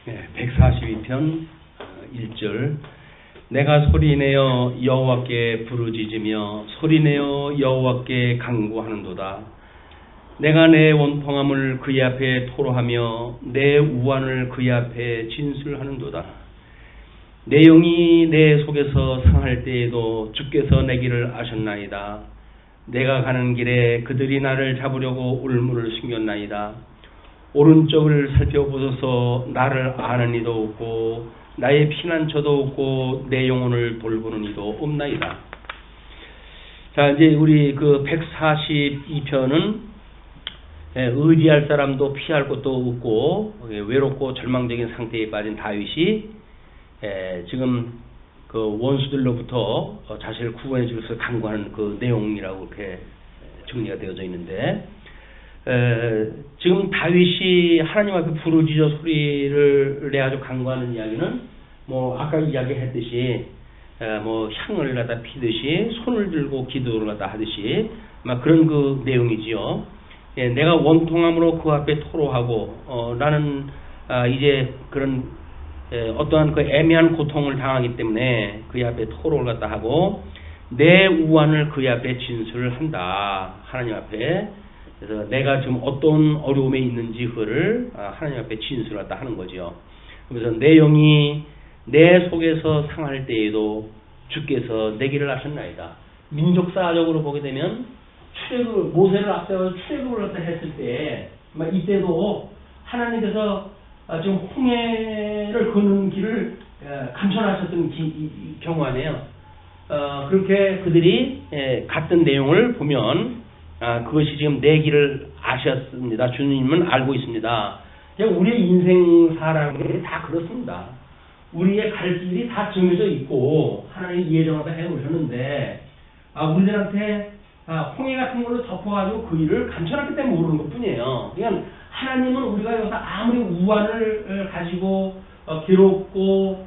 142편 1절 내가 소리내어 여호와께 부르짖으며 소리내어 여호와께 간구하는도다. 내가 내 원통함을 그의 앞에 토로하며 내 우환을 그의 앞에 진술하는도다. 내 영이 내 속에서 상할 때에도 주께서 내 길을 아셨나이다. 내가 가는 길에 그들이 나를 잡으려고 울무를 숨겼나이다. 오른쪽을 살펴보소서. 나를 아는 이도 없고 나의 피난처도 없고 내 영혼을 돌보는 이도 없나이다. 자, 이제 우리 그 142편은 의지할 사람도 피할 곳도 없고 외롭고 절망적인 상태에 빠진 다윗이 지금 그 원수들로부터 자신을 구원해 주기 위해서 간구하는 그 내용이라고 이렇게 정리가 되어져 있는데, 지금 다윗이 하나님 앞에 부르짖어 소리를 내가지고 간구하는 이야기는 뭐 아까 이야기했듯이 뭐 향을 갖다 피듯이 손을 들고 기도를 갖다 하듯이 막 그런 그 내용이지요. 내가 원통함으로 그 앞에 토로하고 나는 이제 그런 어떠한 그 애매한 고통을 당하기 때문에 그의 앞에 토로를 갖다 하고 내 우환을 그의 앞에 진술을 한다. 하나님 앞에. 그래서 내가 지금 어떤 어려움에 있는지 그거를 하나님 앞에 진술을 갖다 하는 거죠. 그래서 내 영이 내 속에서 상할 때에도 주께서 내 길을 아셨나이다. 민족사적으로 보게 되면 출애굽, 모세를 앞세워서 출애굽을 갖다 했을 때 이때도 하나님께서 지금 홍해를 걷는 길을 감춰하셨던 경우 아니에요. 그렇게 그들이 갔던 내용을 보면 그것이 지금 내 길을 아셨습니다. 주님은 알고 있습니다. 우리의 인생 사람들이 다 그렇습니다. 우리의 갈 길이 다 정해져 있고 하나님이 예정하다 해놓으셨는데 우리들한테 홍해 같은 걸로 덮어가지고 그 일을 감춰놨기 때문에 모르는 것 뿐이에요. 그러니까 하나님은 우리가 여기서 아무리 우환을 가지고 괴롭고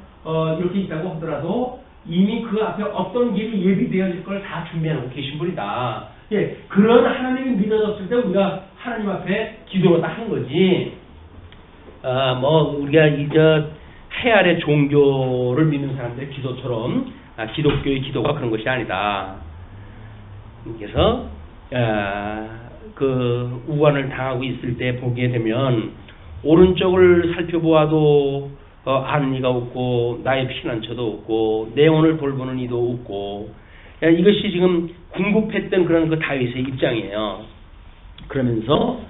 이렇게 있다고 하더라도 이미 그 앞에 어떤 길이 예비되어질 걸 다 준비해놓고 계신 분이다. 그런 하나님이 믿어졌을 때 우리가 하나님 앞에 기도를 다 하는 거지. 우리가 해 아래 종교를 믿는 사람들의 기도처럼 기독교의 기도가 그런 것이 아니다. 그래서 그 우환을 당하고 있을 때 보게 되면 오른쪽을 살펴보아도 아는 이가 없고 나의 피난처도 없고 내 영혼을 돌보는 이도 없고, 이것이 지금 궁극했던 그런 그 다윗의 입장이에요. 그러면서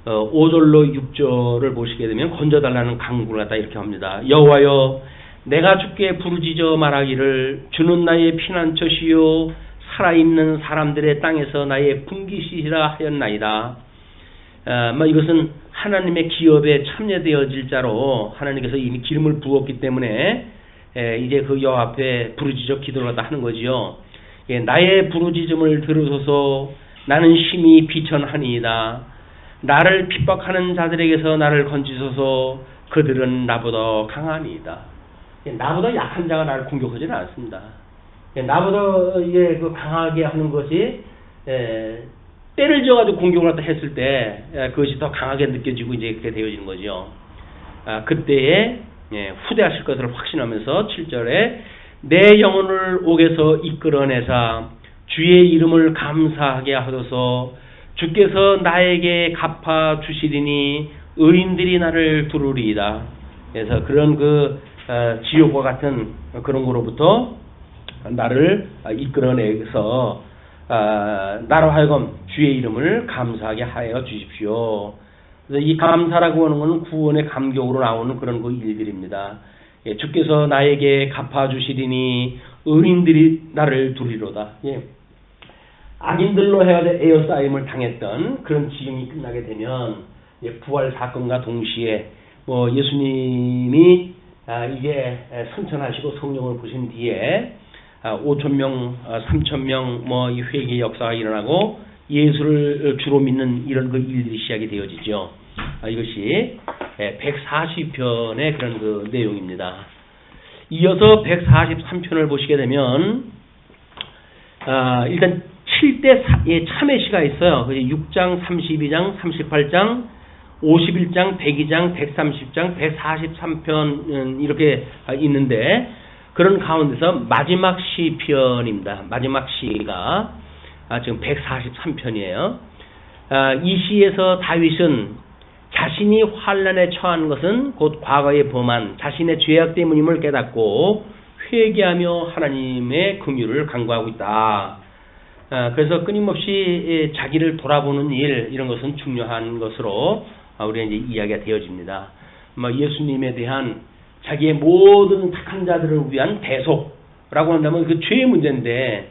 5절로 6절을 보시게 되면 건져달라는 간구를 갖다 이렇게 합니다. 여호와여, 내가 주께 부르짖어 말하기를 주는 나의 피난처시요 살아있는 사람들의 땅에서 나의 분깃이라 하였나이다. 이것은 하나님의 기업에 참여되어질 자로 하나님께서 이미 기름을 부었기 때문에 이제 그 여호와 앞에 부르짖어 기도를 갖다 하는 거지요. 나의 부르짖음을 들으소서. 나는 심히 비천하니이다. 나를 핍박하는 자들에게서 나를 건지소서. 그들은 나보다 강하니이다. 나보다 약한 자가 나를 공격하지는 않습니다. 나보다 그 강하게 하는 것이 때를 지어가지고 공격을 갖다 했을 때 그것이 더 강하게 느껴지고 이제 그렇게 되어지는 거죠. 그때에 후대하실 것을 확신하면서 7절에 내 영혼을 옥에서 이끌어내사 주의 이름을 감사하게 하소서. 주께서 나에게 갚아 주시리니 의인들이 나를 두루리이다. 그래서 그런 그 지옥과 같은 그런 거로부터 나를 이끌어내서 나로 하여금 주의 이름을 감사하게 하여 주십시오. 그래서 이 감사라고 하는 것은 구원의 감격으로 나오는 그런 그 일들입니다. 주께서 나에게 갚아 주시리니 의인들이 나를 두리로다. 악인들로 해가지고 에어싸임을 당했던 그런 지경이 끝나게 되면 부활 사건과 동시에 예수님이 이제 승천하시고 성령을 부신 뒤에 5,000명, 3,000명 이 회개 역사가 일어나고 예수를 주로 믿는 이런 그 일들이 시작이 되어지죠. 이것이 140편의 그런 그 내용입니다. 이어서 143편을 보시게 되면 일단 7대 참회시가 있어요. 6장, 32장, 38장, 51장, 102장, 130장, 143편 이렇게 있는데 그런 가운데서 마지막 시편입니다. 마지막 시가 지금 143편이에요. 이 시에서 다윗은 자신이 환난에 처한 것은 곧 과거에 범한 자신의 죄악 때문임을 깨닫고 회개하며 하나님의 긍휼을 간구하고 있다. 그래서 끊임없이 자기를 돌아보는 일, 이런 것은 중요한 것으로 우리가 이제 이야기가 되어집니다. 예수님에 대한 자기의 모든 착한 자들을 위한 대속라고 한다면 그 죄의 문제인데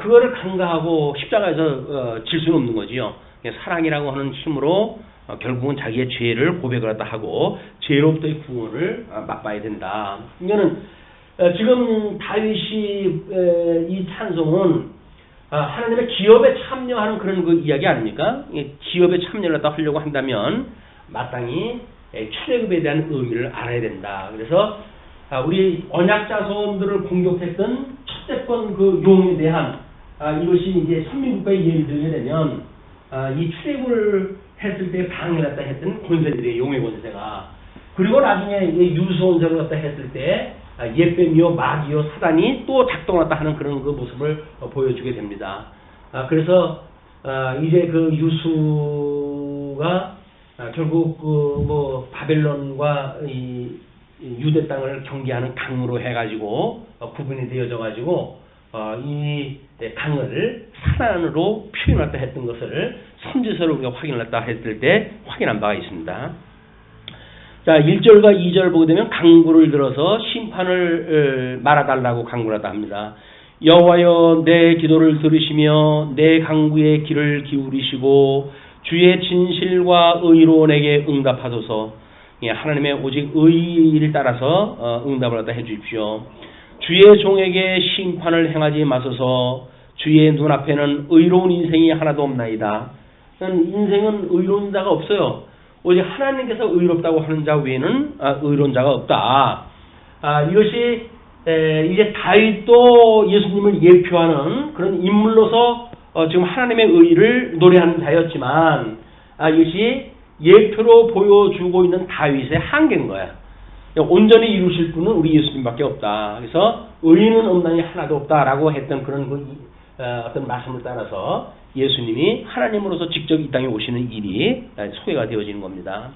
그거를 간과하고 십자가에서 질 수는 없는 거지요. 사랑이라고 하는 힘으로 결국은 자기의 죄를 고백을 하다 하고 죄로부터의 구원을 맛봐야 된다. 이거는 지금 다윗이 이 찬송은 하나님의 기업에 참여하는 그런 그 이야기 아닙니까? 기업에 참여를 하려고 한다면 마땅히 출애굽에 대한 의미를 알아야 된다. 그래서 우리 언약 자손들을 공격했던 첫째번 그 용에 대한 이것이 이제 선민국가의 예를 들게 되면 이 출애굽을 했을 때 방해를 갖다 했던 권세들의 용의 권세가 그리고 나중에 유수원세를 갖다 했을 때 옛뱀이요 마귀요 사단이 또 작동했다 하는 그런 그 모습을 보여주게 됩니다. 그래서 이제 그 유수가 결국 그 바벨론과 이 유대 땅을 경계하는 강으로 해가지고 구분이 되어져 가지고 이 강을 사단으로 표현했다 했던 것을 선지서를 우리가 확인했다 했을 때 확인한 바가 있습니다. 자, 1절과 2절 보게 되면 강구를 들어서 심판을 말아달라고 강구를 하다 합니다. 여호와여 내 기도를 들으시며 내 강구의 귀를 기울이시고 주의 진실과 의로 내게 응답하소서. 하나님의 오직 의를 따라서 응답을 하다 해주십시오. 주의 종에게 심판을 행하지 마소서. 주의 눈앞에는 의로운 인생이 하나도 없나이다. 인생은 의로운 자가 없어요. 오직 하나님께서 의롭다고 하는 자 외에는 의로운 자가 없다. 이것이 이제 다윗도 예수님을 예표하는 그런 인물로서 지금 하나님의 의를 노래하는 자였지만 이것이 예표로 보여주고 있는 다윗의 한계인 거야. 온전히 이루실 분은 우리 예수님밖에 없다. 그래서 의인은 없나니 하나도 없다라고 했던 그런 어떤 말씀을 따라서 예수님이 하나님으로서 직접 이 땅에 오시는 일이 소개가 되어지는 겁니다.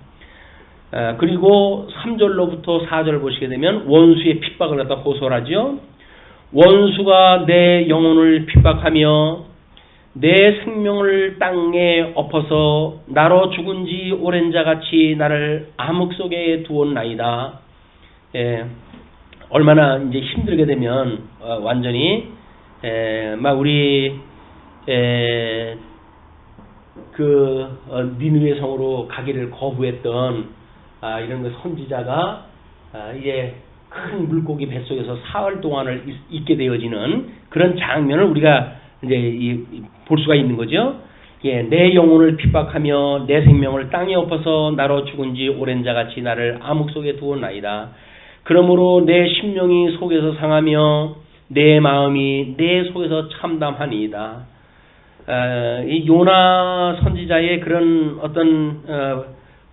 그리고 3절로부터 4절 보시게 되면 원수의 핍박을 갖다 호소하죠. 원수가 내 영혼을 핍박하며 내 생명을 땅에 엎어서 나로 죽은 지 오랜 자같이 나를 암흑 속에 두었나이다. 얼마나 이제 힘들게 되면 완전히 막 우리 니느웨 성으로 가기를 거부했던 이런 그 선지자가 이제 큰 물고기 뱃속에서 사흘 동안을 있게 되어지는 그런 장면을 우리가 이제 볼 수가 있는 거죠. 내 영혼을 핍박하며 내 생명을 땅에 엎어서 나로 죽은 지 오랜 자같이 나를 암흑 속에 두었나이다. 그러므로 내 심령이 속에서 상하며 내 마음이 내 속에서 참담하니이다. 이 요나 선지자의 그런 어떤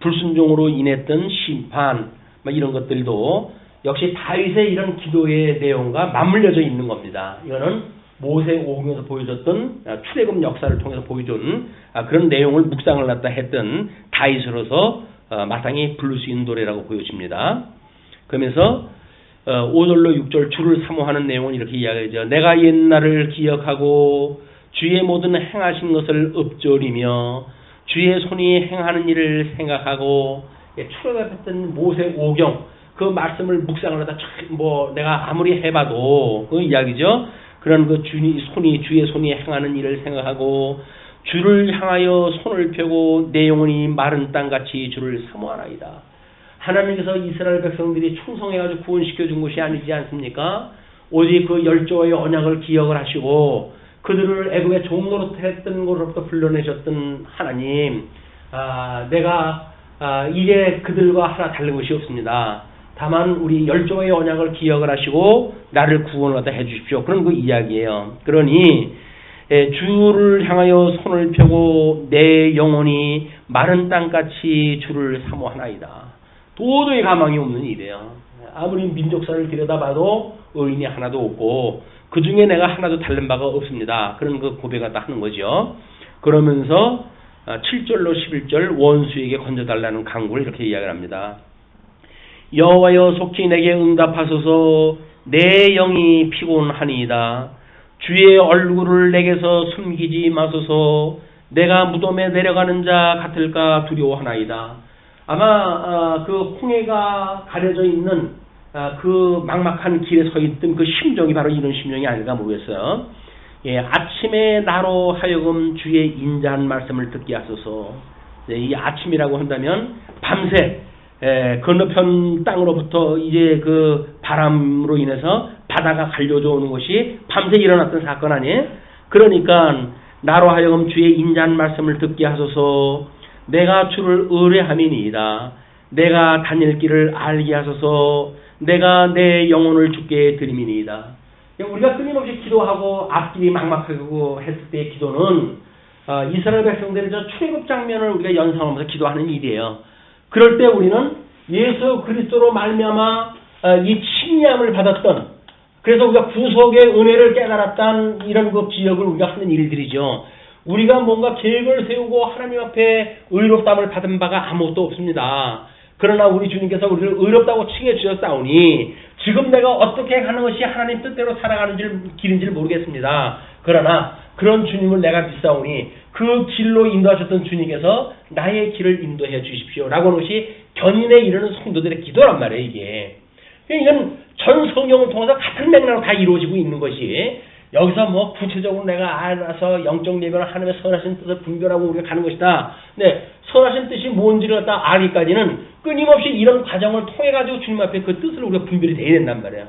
불순종으로 인했던 심판 이런 것들도 역시 다윗의 이런 기도의 내용과 맞물려져 있는 겁니다. 이거는 모세오경에서 보여줬던 출애굽 역사를 통해서 보여준 그런 내용을 묵상을 갖다 했던 다윗으로서 마땅히 부를 수 있는 노래라고 보여집니다. 그러면서 5절로 6절 주를 사모하는 내용은 이렇게 이야기하죠. 내가 옛날을 기억하고 주의 모든 행하신 것을 읊조리며 주의 손이 행하는 일을 생각하고 출애굽했던 모세오경 그 말씀을 묵상을 하다 내가 아무리 해봐도 그 이야기죠. 그런 그 주의 손이 행하는 일을 생각하고 주를 향하여 손을 펴고 내 영혼이 마른 땅같이 주를 사모하나이다. 하나님께서 이스라엘 백성들이 충성해가지고 구원시켜 준 것이 아니지 않습니까? 오직 그 열조의 언약을 기억을 하시고 그들을 애굽의 종노릇했던 곳으로부터 불러내셨던 하나님, 내가 이제 그들과 하나 다른 것이 없습니다. 다만 우리 열조의 언약을 기억을 하시고 나를 구원하다 해주십시오. 그런 그 이야기예요. 그러니 주를 향하여 손을 펴고 내 영혼이 마른 땅같이 주를 사모하나이다. 도저히 가망이 없는 일이에요. 아무리 민족사를 들여다봐도 의인이 하나도 없고 그 중에 내가 하나도 다른 바가 없습니다. 그런 그 고백을 다 하는 거죠. 그러면서 7절로 11절 원수에게 건져달라는 간구를 이렇게 이야기를 합니다. 여호와여 속히 내게 응답하소서. 내 영이 피곤하니이다. 주의 얼굴을 내게서 숨기지 마소서. 내가 무덤에 내려가는 자 같을까 두려워하나이다. 아마 그 홍해가 가려져 있는 그 막막한 길에 서 있던 그 심정이 바로 이런 심정이 아닐까 모르겠어요. 예, 아침에 나로 하여금 주의 인자한 말씀을 듣게 하소서. 네, 이 아침이라고 한다면 밤새 건너편 땅으로부터 이제 그 바람으로 인해서 바다가 갈려져 오는 것이 밤새 일어났던 사건 아니에요? 그러니까 나로 하여금 주의 인자한 말씀을 듣게 하소서. 내가 주를 의뢰함이니이다. 내가 다닐 길을 알게 하소서. 내가 내 영혼을 주께 드림이니이다. 우리가 끊임없이 기도하고 앞길이 막막하고 했을 때의 기도는 이스라엘 백성들의 저 출애굽 장면을 우리가 연상하면서 기도하는 일이에요. 그럴 때 우리는 예수 그리스도로 말미암아 이 칭의함을 받았던, 그래서 우리가 구속의 은혜를 깨달았던 이런 그 기억을 우리가 하는 일들이죠. 우리가 뭔가 계획을 세우고 하나님 앞에 의롭다함을 받은 바가 아무것도 없습니다. 그러나 우리 주님께서 우리를 의롭다고 칭해 주셨사오니 지금 내가 어떻게 하는 것이 하나님 뜻대로 살아가는 길인지를 모르겠습니다. 그러나 그런 주님을 내가 믿사오니 그 길로 인도하셨던 주님께서 나의 길을 인도해 주십시오 라고 하는 것이 견인에 이르는 성도들의 기도란 말이에요. 이건 전 성경을 통해서 같은 맥락으로 다 이루어지고 있는 것이, 여기서 뭐 구체적으로 내가 알아서 영적 예배를 하나님의 선하신 뜻을 분별하고 우리가 가는 것이다. 네, 선하신 뜻이 뭔지를 갖다 알기까지는 끊임없이 이런 과정을 통해 가지고 주님 앞에 그 뜻을 우리가 분별이 돼야 된단 말이야.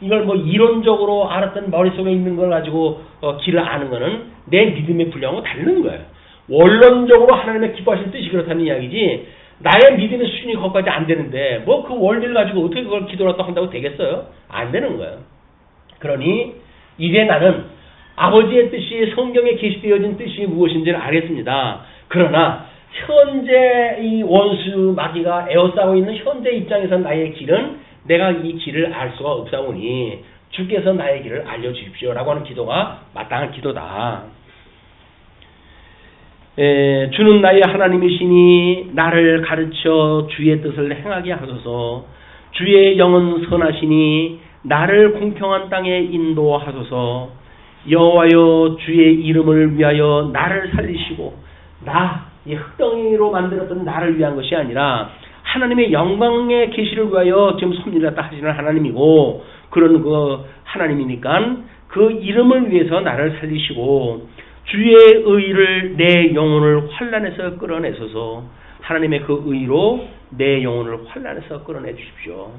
이걸 뭐 이론적으로 알았던 머릿속에 있는 걸 가지고 길을 아는 거는 내 믿음의 분량하고 다른 거예요. 원론적으로 하나님의 기뻐하신 뜻이 그렇다는 이야기지, 나의 믿음의 수준이 거기까지 안 되는데 뭐 그 원리를 가지고 어떻게 그걸 기도를 한다고 되겠어요? 안 되는 거예요. 그러니 이제 나는 아버지의 뜻이 성경에 게시되어진 뜻이 무엇인지를 알겠습니다. 그러나 현재 이 원수 마귀가 에워싸고 있는 현재 입장에서 나의 길은 내가 이 길을 알 수가 없사오니 주께서 나의 길을 알려주십시오 라고 하는 기도가 마땅한 기도다. 주는 나의 하나님이시니 나를 가르쳐 주의 뜻을 행하게 하소서. 주의 영은 선하시니 나를 공평한 땅에 인도하소서. 여호와여 주의 이름을 위하여 나를 살리시고, 이 흙덩이로 만들었던 나를 위한 것이 아니라 하나님의 영광의 계시를 위하여 지금 섭리를 갖다 하시는 하나님이고, 그런 그 하나님이니까 그 이름을 위해서 나를 살리시고 주의 의를 내 영혼을 환난에서 끌어내소서. 하나님의 그 의로 내 영혼을 환난에서 끌어내 주십시오.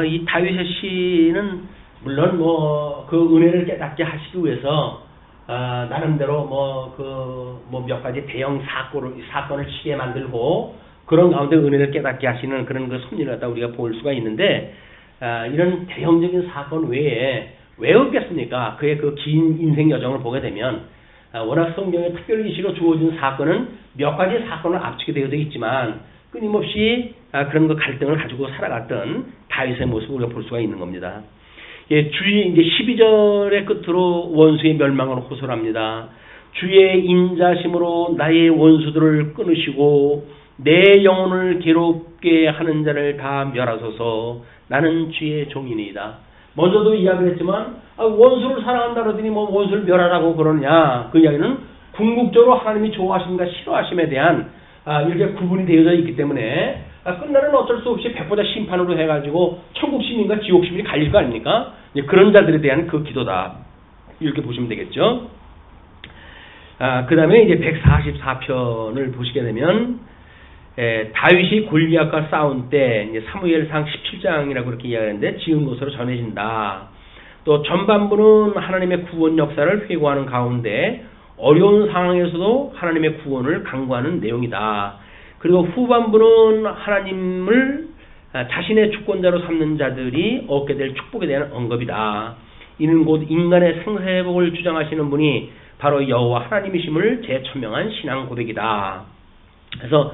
이 다윗의 시는 물론 그 은혜를 깨닫게 하시기 위해서 나름대로 몇 가지 대형 사건을 치게 만들고 그런 가운데 은혜를 깨닫게 하시는 그런 그 섭리를 갖다 우리가 볼 수가 있는데, 이런 대형적인 사건 외에 왜 없겠습니까? 그의 그 긴 인생 여정을 보게 되면 워낙 성경에 특별히시로 주어진 사건은 몇 가지 사건을 압축이 되어져 있지만 끊임없이 그런 그 갈등을 가지고 살아갔던 다윗의 모습을 우리가 볼 수가 있는 겁니다. 예, 주의 이제 12절의 끝으로 원수의 멸망을 호소합니다. 주의 인자심으로 나의 원수들을 끊으시고 내 영혼을 괴롭게 하는 자를 다 멸하소서. 나는 주의 종이니이다. 먼저도 이야기를 했지만 원수를 사랑한다 그러더니 뭐 원수를 멸하라고 그러느냐. 그 이야기는 궁극적으로 하나님이 좋아하심과 싫어하심에 대한 이렇게 구분이 되어져 있기 때문에 끝나는 어쩔 수 없이 백보자 심판으로 해가지고 천국 시민과 지옥 시민이 갈릴 거 아닙니까? 그런 자들에 대한 그 기도다. 이렇게 보시면 되겠죠. 그 다음에 이제 144편을 보시게 되면 다윗이 골리앗과 싸운 때 사무엘상 17장이라고 그렇게 이야기하는데 지은 것으로 전해진다. 또 전반부는 하나님의 구원 역사를 회고하는 가운데 어려운 상황에서도 하나님의 구원을 강구하는 내용이다. 그리고 후반부는 하나님을 자신의 주권자로 삼는 자들이 얻게 될 축복에 대한 언급이다. 이는 곧 인간의 생사회복을 주장하시는 분이 바로 여호와 하나님이심을 재천명한 신앙 고백이다. 그래서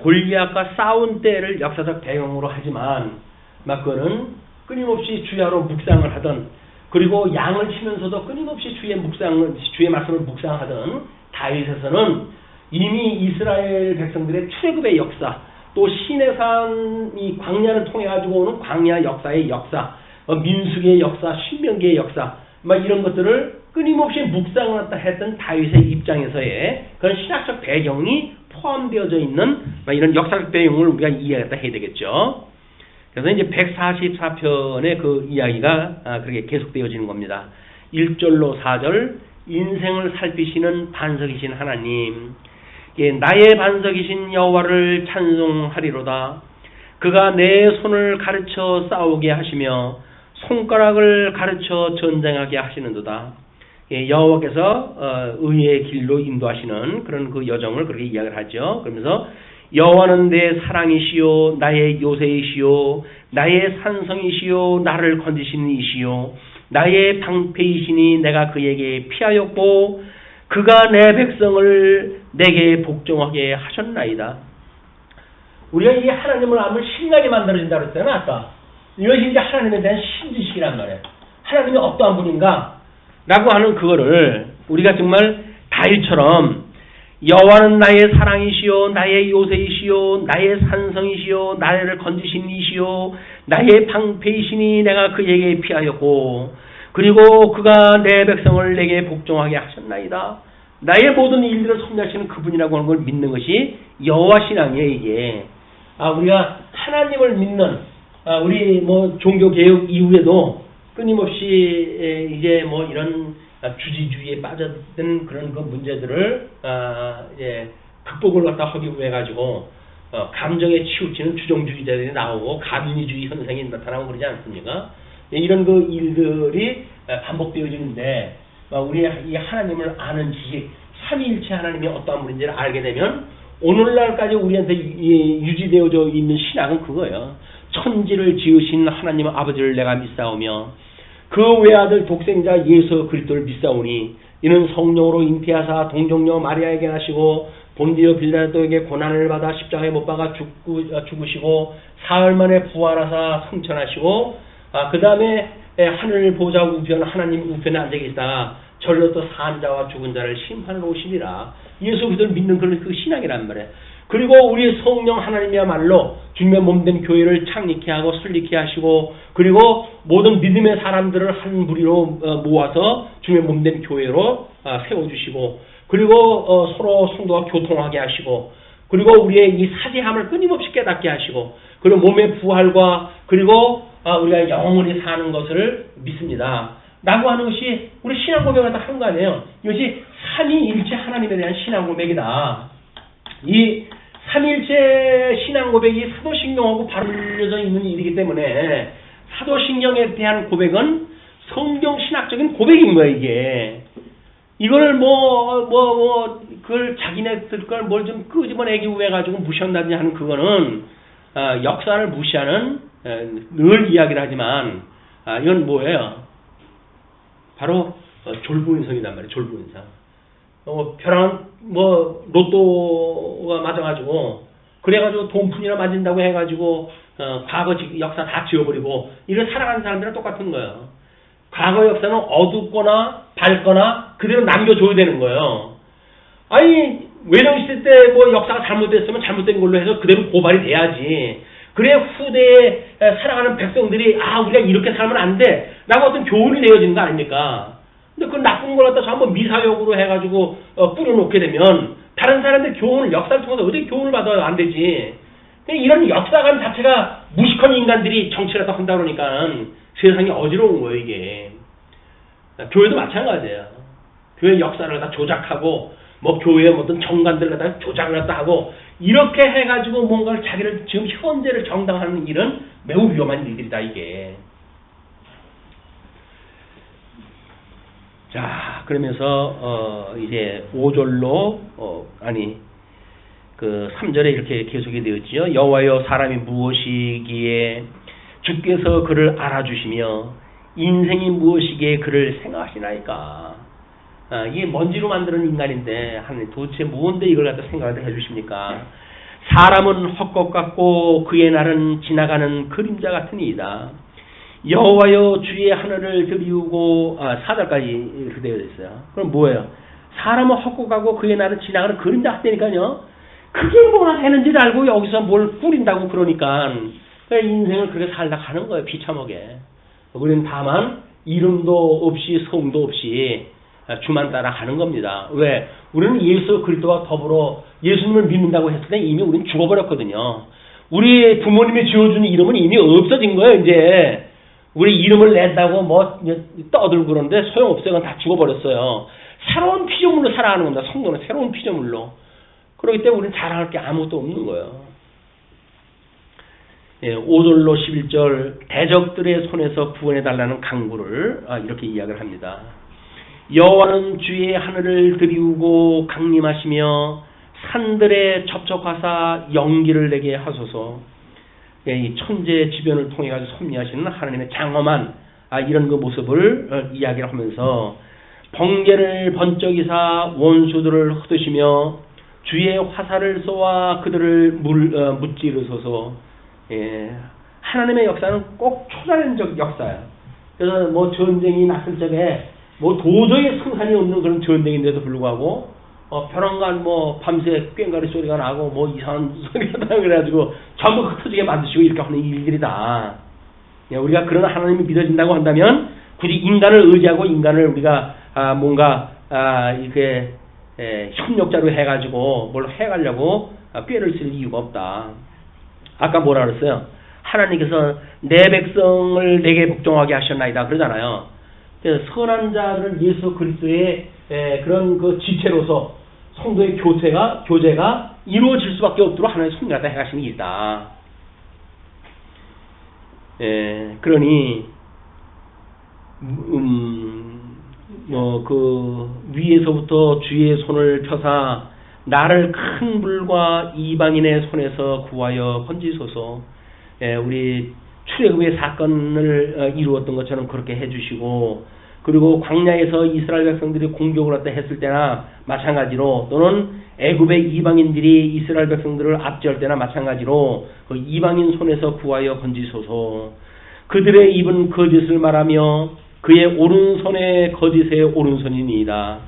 골리앗과 싸운 때를 역사적 배경으로 하지만 막 그거는 끊임없이 주야로 묵상을 하던, 그리고 양을 치면서도 끊임없이 주의 말씀을 묵상하던 다윗에서는 이미 이스라엘 백성들의 출애굽의 역사, 또 시내산 이 광야를 통해 가지고 오는 광야 역사의 역사, 민수기의 역사, 신명기의 역사, 막 이런 것들을 끊임없이 묵상을 했던 다윗의 입장에서의 그런 신학적 배경이 포함되어져 있는 이런 역사적 배경을 우리가 이해했다 해야 되겠죠. 그래서 이제 144편의 그 이야기가 그렇게 계속되어지는 겁니다. 1절로 4절, 인생을 살피시는 반석이신 하나님, 나의 반석이신 여호와를 찬송하리로다. 그가 내 손을 가르쳐 싸우게 하시며 손가락을 가르쳐 전쟁하게 하시는도다. 여호와께서 의의 길로 인도하시는 그런 그 여정을 그렇게 이야기를 하죠. 그러면서 여호와는 내 사랑이시요 나의 요새이시요 나의 산성이시요 나를 건지시는 이시요 나의 방패이시니 내가 그에게 피하였고 그가 내 백성을 내게 복종하게 하셨나이다. 우리가 이 하나님을 알면 신나게 만들어진다 그랬잖아요. 아까 이것이 이제 하나님에 대한 신지식이란 말이에요. 하나님이 어떠한 분인가 라고 하는 그거를 우리가 정말 다윗처럼 여호와는 나의 사랑이시요 나의 요새이시요 나의 산성이시요 나를 건지신 이시요 나의 방패이시니 내가 그에게 피하였고 그리고 그가 내 백성을 내게 복종하게 하셨나이다. 나의 모든 일들을 섭리하시는 그분이라고 하는 걸 믿는 것이 여호와 신앙이에요. 이게 우리가 하나님을 믿는 우리 종교 개혁 이후에도 끊임없이 이제 이런 주지주의에 빠져든 그런 그 문제들을 극복을 갖다 하기 위해 가지고 감정에 치우치는 주종주의자들이 나오고 가빈주의 현상이 나타나고 그러지 않습니까? 이런 그 일들이 반복되어지는데 우리 이 하나님을 아는 지식, 삼위일체 하나님이 어떠한 분인지를 알게 되면 오늘날까지 우리한테 유지되어져 있는 신앙은 그거예요. 천지를 지으신 하나님 아버지를 내가 믿사오며 그 외아들 독생자 예수 그리스도를 믿사오니 이는 성령으로 잉태하사 동정녀 마리아에게 하시고 본디오 빌라도에게 고난을 받아 십자가에 못 박아 죽으시고 사흘 만에 부활하사 승천하시고 그 다음에 하늘 보좌 우편 하나님 우편에 앉아 계시다가 절로 또 산 자와 죽은 자를 심판을 오시리라. 예수 그리스도를 믿는 그 신앙이란 말이에요. 그리고 우리 성령 하나님이야말로 주님의 몸된 교회를 창립케 하고 설립케 하시고 그리고 모든 믿음의 사람들을 한 무리로 모아서 주님의 몸된 교회로 세워주시고 그리고 서로 성도와 교통하게 하시고 그리고 우리의 이 사제함을 끊임없이 깨닫게 하시고 그리고 몸의 부활과 그리고 우리가 영원히 사는 것을 믿습니다. 라고 하는 것이 우리 신앙 고백을 다 하는 거 아니에요. 이것이 삼위일체 하나님에 대한 신앙 고백이다. 이 삼위일체 신앙 고백이 사도신경하고 바로 이어져 있는 일이기 때문에 사도신경에 대한 고백은 성경 신학적인 고백인 거예요. 이게 이걸 그걸 자기네들 걸 뭘 좀 끄집어내기 위해 가지고 무시한다든지 하는 그거는 역사를 무시하는 늘 이야기를 하지만 이건 뭐예요? 바로 졸부인성이란 말이에요. 졸부인성. 벼랑 로또가 맞아가지고 그래가지고 돈푼이나 맞은다고 해가지고 과거 역사 다 지워버리고 이런 살아가는 사람들은 똑같은 거예요. 과거 역사는 어둡거나 밝거나 그대로 남겨줘야 되는 거예요. 아니 외정시대 때 역사가 잘못됐으면 잘못된 걸로 해서 그대로 고발이 돼야지. 그래야 후대에 살아가는 백성들이 우리가 이렇게 살면 안 돼 라고 어떤 교훈이 내어지는 거 아닙니까? 근데 그 나쁜 걸 갖다 전부 미사역으로 해가지고 뿌려놓게 되면 다른 사람들 교훈을 역사를 통해서 어떻게 교훈을 받아야 안 되지. 이런 역사관 자체가 무식한 인간들이 정치를 갖다 한다 그러니까 세상이 어지러운 거예요. 이게 교회도 마찬가지예요. 교회 역사를 갖다 조작하고 교회의 어떤 정관들을 갖다 조작을 갖다 하고 이렇게 해가지고 뭔가를 자기를 지금 현재를 정당화하는 일은 매우 위험한 일들이다 이게. 자 그러면서 이제 5절로 그 3절에 이렇게 계속이 되었지요. 여호와여 사람이 무엇이기에 주께서 그를 알아주시며 인생이 무엇이기에 그를 생각하시나이까. 이게 먼지로 만드는 인간인데 하나님 도대체 뭔데 이걸 갖다 생각을 해주십니까? 사람은 헛것 같고 그의 날은 지나가는 그림자 같으니이다. 여호와여 주의 하늘을 들이우고 4절까지 이렇게 되어 있어요. 그럼 뭐예요? 사람은 헛것 같고 그의 날은 지나가는 그림자 같다니까요. 그게 뭐라 되는지를 알고 여기서 뭘 꾸린다고 그러니까 인생을 그렇게 살다 가는 거예요. 비참하게. 우리는 다만 이름도 없이 성도 없이 주만 따라 가는 겁니다. 왜? 우리는 예수 그리스도와 더불어 예수님을 믿는다고 했을 때 이미 우리는 죽어버렸거든요. 우리 부모님이 지어준 이름은 이미 없어진 거예요. 이제 우리 이름을 낸다고 뭐 떠들고 그러는데 소용없어요. 그건 다 죽어버렸어요. 새로운 피조물로 살아가는 겁니다. 성도는 새로운 피조물로. 그렇기 때문에 우리는 자랑할 게 아무것도 없는 거예요. 5절로 11절 대적들의 손에서 구원해달라는 강구를 이렇게 이야기를 합니다. 여호와는 주의 하늘을 들이우고 강림하시며 산들에 접촉하사 연기를 내게 하소서. 이 천재 지변을 통해 가지고 섭리하시는 하나님의 장엄한 이런 그 모습을 이야기를 하면서 번개를 번쩍이사 원수들을 흩으시며 주의 화살을 쏘아 그들을 무찌르소서. 하나님의 역사는 꼭 초자연적 역사예요. 그래서 뭐 전쟁이 났을 적에 뭐 도저히 승산이 없는 그런 전쟁인데도 불구하고 벼랑간 뭐 밤새 꽹과리 소리가 나고 뭐 이상한 소리가 나고 그래가지고 전부 흩어지게 만드시고 이렇게 하는 일들이다. 우리가 그런 하나님이 믿어진다고 한다면 굳이 인간을 의지하고 인간을 우리가 뭔가 이렇게 협력자로 해가지고 뭘 해가려고 꾀를 쓸 이유가 없다. 아까 뭐라 그랬어요? 하나님께서 내 백성을 내게 복종하게 하셨나이다 그러잖아요. 선한 자들은 예수 그리스도의 그런 그 지체로서 성도의 교제가 이루어질 수밖에 없도록 하나님의 섭리하다 해가시는 일이다. 그러니 위에서부터 주의 손을 펴사 나를 큰 불과 이방인의 손에서 구하여 건지소서. 우리 출애굽의 사건을 이루었던 것처럼 그렇게 해주시고, 그리고 광야에서 이스라엘 백성들이 공격을 했다 했을 때나 마찬가지로, 또는 애굽의 이방인들이 이스라엘 백성들을 압제할 때나 마찬가지로 그 이방인 손에서 구하여 건지소서. 그들의 입은 거짓을 말하며 그의 오른손에 거짓의 오른손이니이다.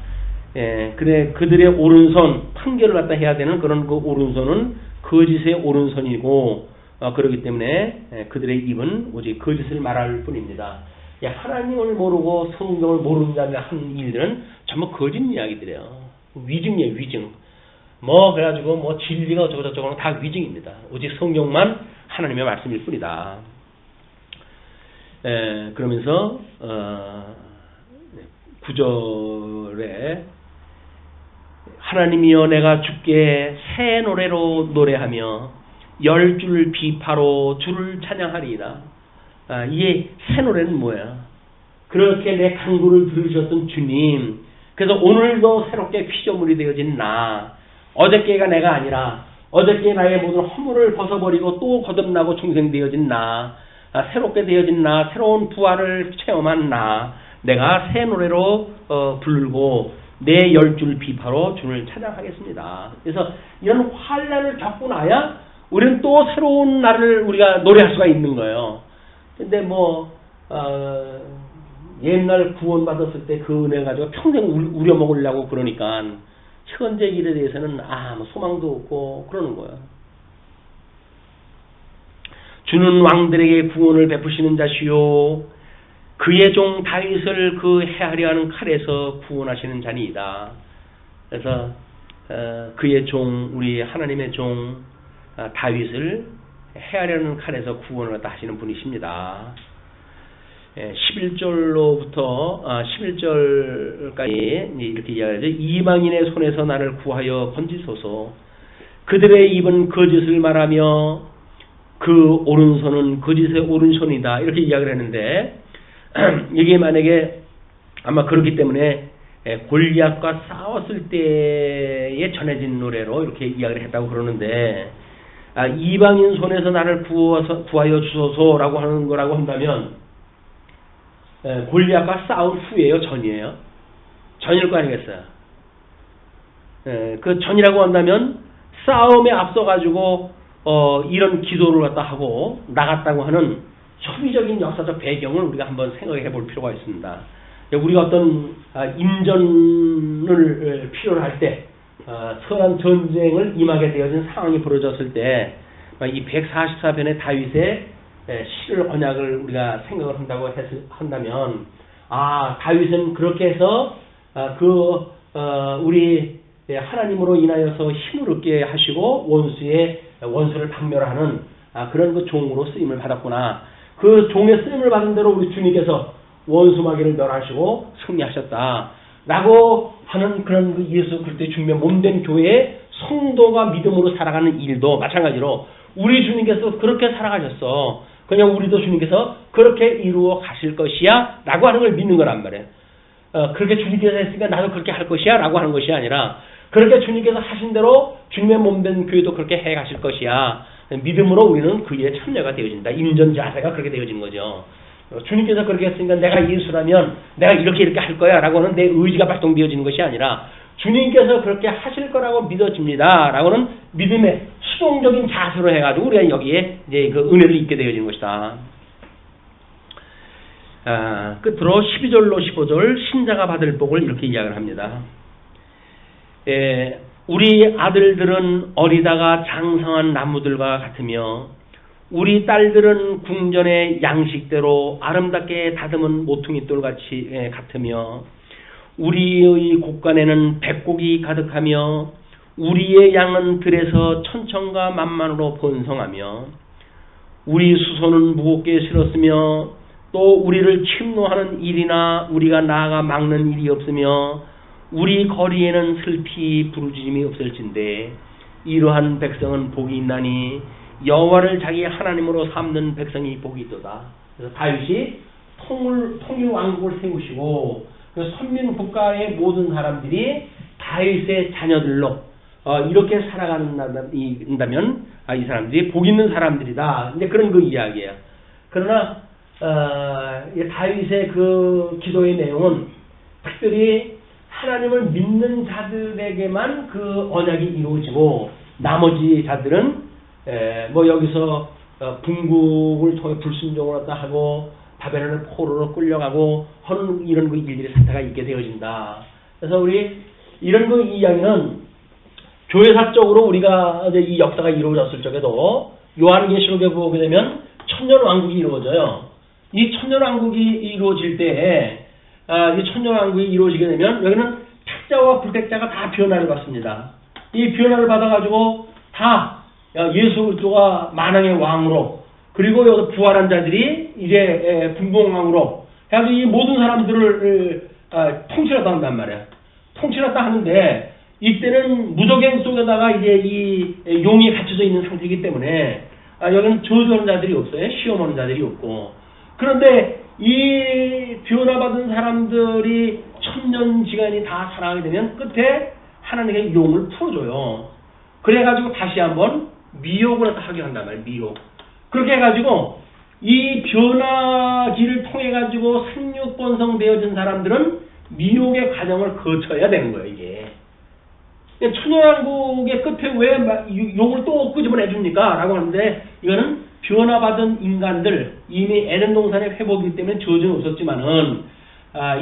그들의 오른손, 판결을 갖다 해야 되는 그런 그 오른손은 거짓의 오른손이고, 그렇기 때문에 그들의 입은 오직 거짓을 말할 뿐입니다. 하나님을 모르고 성경을 모르는 자들이 하는 일들은 전부 거짓 이야기들이에요. 위증이에요, 위증. 그래가지고 진리가 어쩌고저쩌고는 다 위증입니다. 오직 성경만 하나님의 말씀일 뿐이다. 그러면서 9절에 하나님이여 내가 주께 새 노래로 노래하며 10줄 비파로 주를 찬양하리이다. 이게 새 노래는 뭐야? 그렇게 내 간구를 들으셨던 주님, 그래서 오늘도 새롭게 피조물이 되어진 나, 어저께가 내가 아니라 어저께 나의 모든 허물을 벗어버리고 또 거듭나고 중생되어진 나, 새롭게 되어진 나, 새로운 부활을 체험한 나, 내가 새 노래로 부르고 내 10줄 비파로 주를 찬양하겠습니다. 그래서 이런 환난을 겪고 나야 우리는 또 새로운 날을 우리가 노래할 수가 있는 거예요. 근데 옛날 구원받았을 때 그 은혜 가지고 평생 우려먹으려고 그러니까 현재 일에 대해서는 소망도 없고 그러는 거예요. 주는 왕들에게 구원을 베푸시는 자시요 그의 종 다윗을 그 해하려 하는 칼에서 구원하시는 자니이다. 그래서 그의 종, 우리 하나님의 종 다윗을 해하려는 칼에서 구원을 갖다 하시는 분이십니다. 11절로부터 11절까지 이렇게 이야기하죠. 이방인의 손에서 나를 구하여 건지소서. 그들의 입은 거짓을 말하며 그 오른손은 거짓의 오른손이다. 이렇게 이야기를 했는데 이게 만약에 아마 그렇기 때문에 골리앗과 싸웠을 때에 전해진 노래로 이렇게 이야기를 했다고 그러는데, 이방인 손에서 나를 구하여 주소서라고 하는 거라고 한다면 골리앗과 싸운 후예요, 전이에요? 전일 거 아니겠어요. 그 전이라고 한다면 싸움에 앞서가지고 이런 기도를 갖다 하고 나갔다고 하는 협의적인 역사적 배경을 우리가 한번 생각해 볼 필요가 있습니다. 우리가 어떤 임전을 필요로 할 때 선한 전쟁을 임하게 되어진 상황이 벌어졌을 때 이 144편의 다윗의 시를 언약을 우리가 생각을 한다고 한다면 다윗은 그렇게 해서 우리 하나님으로 인하여서 힘을 얻게 하시고 원수를 박멸하는 그런 그 종으로 쓰임을 받았구나. 그 종의 쓰임을 받은 대로 우리 주님께서 원수 마귀를 멸하시고 승리하셨다. 라고 하는 그런 그 예수 그리스도의 중면 몸된 교회의 성도가 믿음으로 살아가는 일도 마찬가지로 우리 주님께서 그렇게 살아가셨어. 그냥 우리도 주님께서 그렇게 이루어 가실 것이야 라고 하는 걸 믿는 거란 말이에요. 그렇게 주님께서 했으니까 나도 그렇게 할 것이야 라고 하는 것이 아니라 그렇게 주님께서 하신 대로 주님의 몸된 교회도 그렇게 해 가실 것이야. 믿음으로 우리는 그 일에 참여가 되어진다. 임전 자세가 그렇게 되어진 거죠. 주님께서 그렇게 했으니까 내가 예수라면 내가 이렇게 할 거야 라고 하는 내 의지가 발동되어지는 것이 아니라 주님께서 그렇게 하실 거라고 믿어집니다 라고 하는 믿음의 수동적인 자세로 해가지고 우리가 여기에 이제 그 은혜를 입게 되어지는 것이다. 끝으로 12절로 15절 신자가 받을 복을 이렇게 이야기를 합니다. 우리 아들들은 어리다가 장성한 나무들과 같으며 우리 딸들은 궁전의 양식대로 아름답게 다듬은 모퉁이 돌같이 같으며 우리의 곳간에는 백곡이 가득하며 우리의 양은 들에서 천천과 만만으로 번성하며 우리 수소는 무겁게 실었으며 또 우리를 침노하는 일이나 우리가 나아가 막는 일이 없으며 우리 거리에는 슬피 부르짖음이 없을진데 이러한 백성은 복이 있나니 여호와를 자기 하나님으로 삼는 백성이 복이 있도다. 그래서 다윗이 통일 왕국을 세우시고 선민 국가의 모든 사람들이 다윗의 자녀들로 이렇게 살아간다면 이 사람들이 복 있는 사람들이다. 이제 그런 그 이야기예요. 그러나 다윗의 그 기도의 내용은 특별히 하나님을 믿는 자들에게만 그 언약이 이루어지고 나머지 자들은 여기서 궁극을 통해 불순종을 했다 하고 바벨론의 포로로 끌려가고 하는 이런 그 일들의 사태가 있게 되어진다. 그래서 우리 이런 그 이야기는 교회사적으로 우리가 이제 이 역사가 이루어졌을 적에도 요한계시록에 보게 되면 천년왕국이 이루어져요. 이 천년왕국이 이루어질 때에 이 천년왕국이 이루어지게 되면 여기는 택자와 불택자가 다 변화를 받습니다. 이 변화를 받아가지고 다 예수 그리스도가 만왕의 왕으로 그리고 여기서 부활한 자들이 이제 분봉왕으로 해가지고 이 모든 사람들을 통치하다 한단 말이야. 통치하다 하는데 이때는 무적행 속에다가 이제 이 용이 갇혀져 있는 상태이기 때문에 여기는 저주하는 자들이 없어요. 시험하는 자들이 없고. 그런데 이 변화받은 사람들이 천년지간이 다 살아가게 되면 끝에 하나님의 용을 풀어줘요. 그래가지고 다시 한번 미혹을 하게 한단 말이에요. 미혹. 그렇게 해가지고 이 변화기를 통해가지고 생육번성되어진 사람들은 미혹의 과정을 거쳐야 되는 거예요. 이게. 천년왕국의 끝에 왜 용을 또 끄집어내줍니까? 라고 하는데 이거는 변화받은 인간들 이미 에덴 동산의 회복이기 때문에 저주는 없었지만은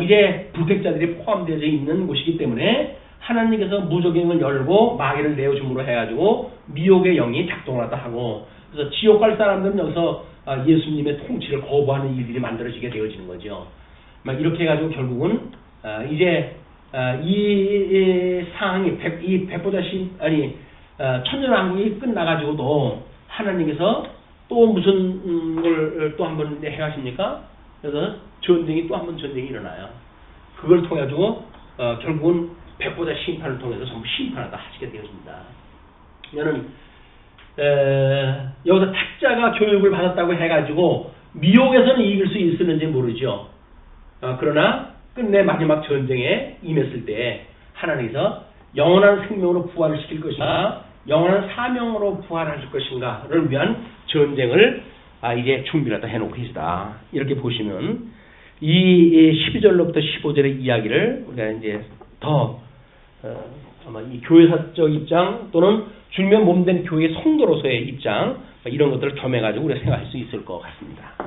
이제 불택자들이 포함되어 있는 곳이기 때문에 하나님께서 무적행을 열고 마귀를 내어줌으로 해가지고 미혹의 영이 작동을 하다 하고 그래서 지옥 갈 사람들은 여기서 예수님의 통치를 거부하는 일들이 만들어지게 되어지는 거죠. 막 이렇게 해가지고 결국은 이제 이 상황이 천년왕국이 끝나가지고도 하나님께서 또 무슨 걸 또 한 번 해가십니까? 그래서 전쟁이 또 한 번 전쟁이 일어나요. 그걸 통해가지고 결국은 백보자 심판을 통해서 전부 심판하다 하시게 되어집니다. 저는 여기서 택자가 교육을 받았다고 해가지고 미혹에서는 이길 수 있었는지 모르죠. 그러나 끝내 마지막 전쟁에 임했을 때 하나님께서 영원한 생명으로 부활을 시킬 것인가 영원한 사명으로 부활하실 것인가를 위한 전쟁을 이제 준비를 다 해놓고 계시다. 이렇게 보시면 이 12절로부터 15절의 이야기를 우리가 이제 더 아마 이 교회사적 입장 또는 주님의 몸된 교회의 성도로서의 입장 이런 것들을 겸해가지고 우리가 생각할 수 있을 것 같습니다.